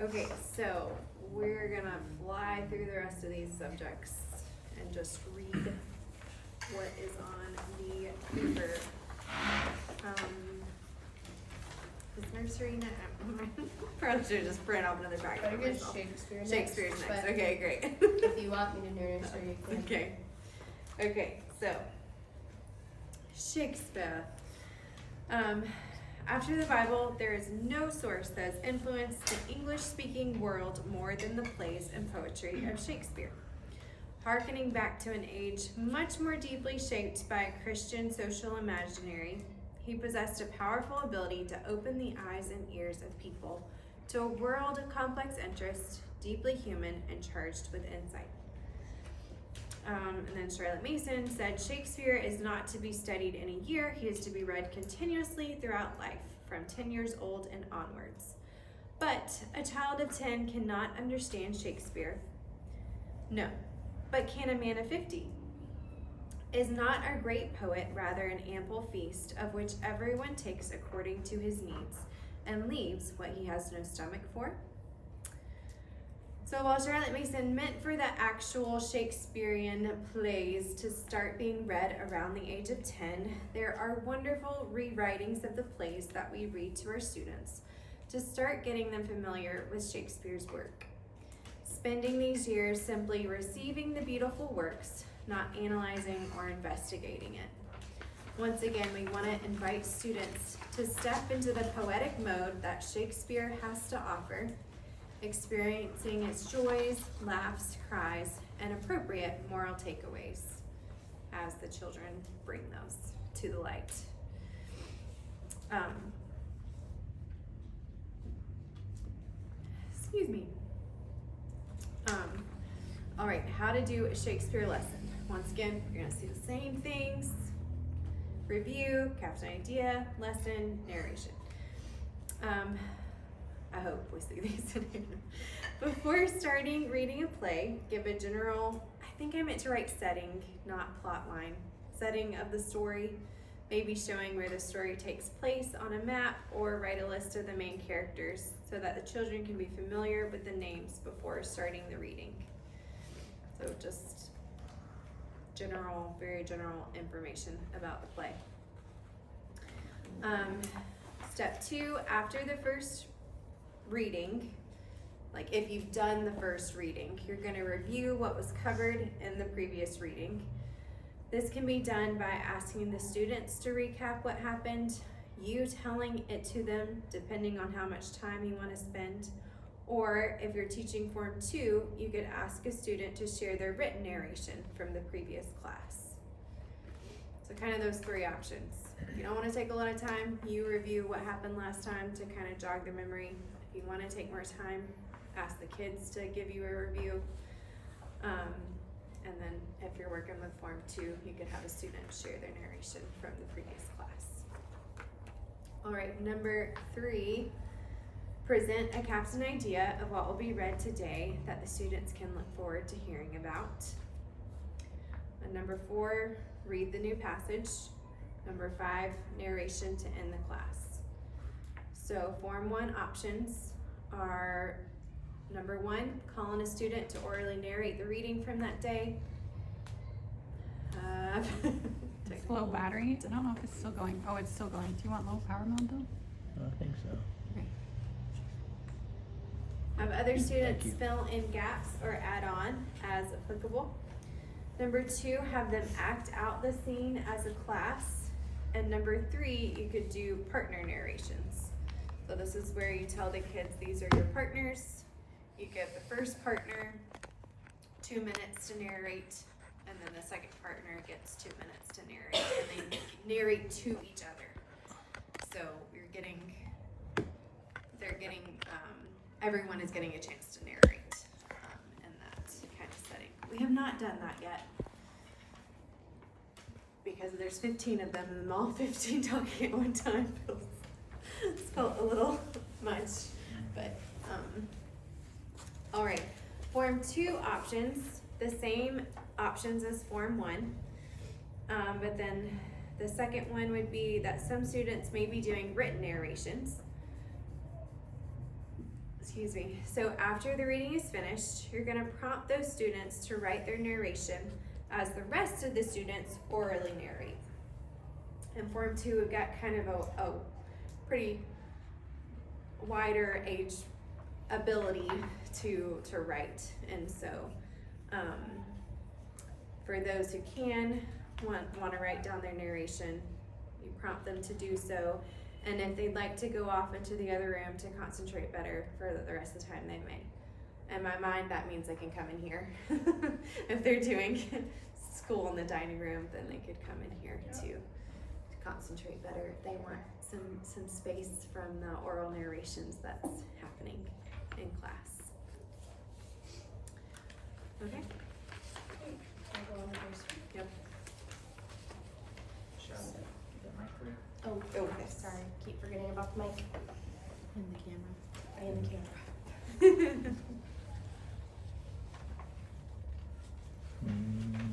Okay, so we're gonna fly through the rest of these subjects and just read what is on the paper. Is nursery next? Probably should just print off another bracket I for guess myself. Shakespeare's Shakespeare's next. but Okay, great. if you want me to do nursery, you can. Okay. Okay, so Shakespeare. After the Bible, there is no source that has influenced the English-speaking world more than the plays and poetry of Shakespeare. Harkening back to an age much more deeply shaped by a Christian social imaginary, he possessed a powerful ability to open the eyes and ears of people to a world of complex interest, deeply human, and charged with insight. And then Charlotte Mason said, Shakespeare is not to be studied in a year, he is to be read continuously throughout life, from 10 years old and onwards. But a child of 10 cannot understand Shakespeare. No, but can a man of 50? Is not our great poet rather an ample feast of which everyone takes according to his needs and leaves what he has no stomach for? So while Charlotte Mason meant for the actual Shakespearean plays to start being read around the age of 10, there are wonderful rewritings of the plays that we read to our students to start getting them familiar with Shakespeare's work. Spending these years simply receiving the beautiful works, not analyzing or investigating it. Once again, we want to invite students to step into the poetic mode that Shakespeare has to offer, experiencing its joys, laughs, cries, and appropriate moral takeaways as the children bring those to the light. Excuse me. All right, how to do a Shakespeare lesson. Once again, you're gonna see the same things. Review, caption idea, lesson, narration. I hope we see these in here. Before starting reading a play, give a general, I think I meant to write setting, not plot line. Setting of the story, maybe showing where the story takes place on a map, or write a list of the main characters so that the children can be familiar with the names before starting the reading. So just general, very general information about the play. Step 2, after the first reading, like if you've done the first reading, you're going to review what was covered in the previous reading. This can be done by asking the students to recap what happened, you telling it to them depending on how much time you want to spend, or if you're teaching Form 2, you could ask a student to share their written narration from the previous class. So kind of those 3 options. If you don't want to take a lot of time, you review what happened last time to kind of jog the memory. If you want to take more time, ask the kids to give you a review. And then if you're working with Form 2, you could have a student share their narration from the previous class. All right, number 3, present a caption idea of what will be read today that the students can look forward to hearing about. And number 4, read the new passage. Number 5, narration to end the class. So Form 1 options are number 1, call on a student to orally narrate the reading from that day. It's low battery. I don't know if it's still going. Oh, it's still going. Do you want low power mode though? I think so. Okay. Have other students you. fill in gaps or add on as applicable. Number 2, have them act out the scene as a class. And number 3, you could do partner narrations. So this is where you tell the kids these are your partners. You give the first partner 2 minutes to narrate, and then the second partner gets 2 minutes to narrate, and they narrate to each other. So everyone is getting a chance to narrate in that kind of setting. We have not done that yet because there's 15 of them, and them all 15 talking at one time felt a little much, but all right. Form 2 options, the same options as Form 1, but then the second one would be that some students may be doing written narrations. excuse me. So after the reading is finished, you're gonna prompt those students to write their narration as the rest of the students orally narrate. In Form 2, we've got kind of a pretty wider age ability to write. And so for those who can want to write down their narration, you prompt them to do so. And if they'd like to go off into the other room to concentrate better for the rest of the time, they may. In my mind, that means they can come in here. If they're doing school in the dining room, then they could come in here to concentrate better if they want some space from the oral narrations that's happening in class. Okay? Can I go on the first one? Yep. Oh, Okay. sorry. Keep forgetting about the mic In the camera. and the camera.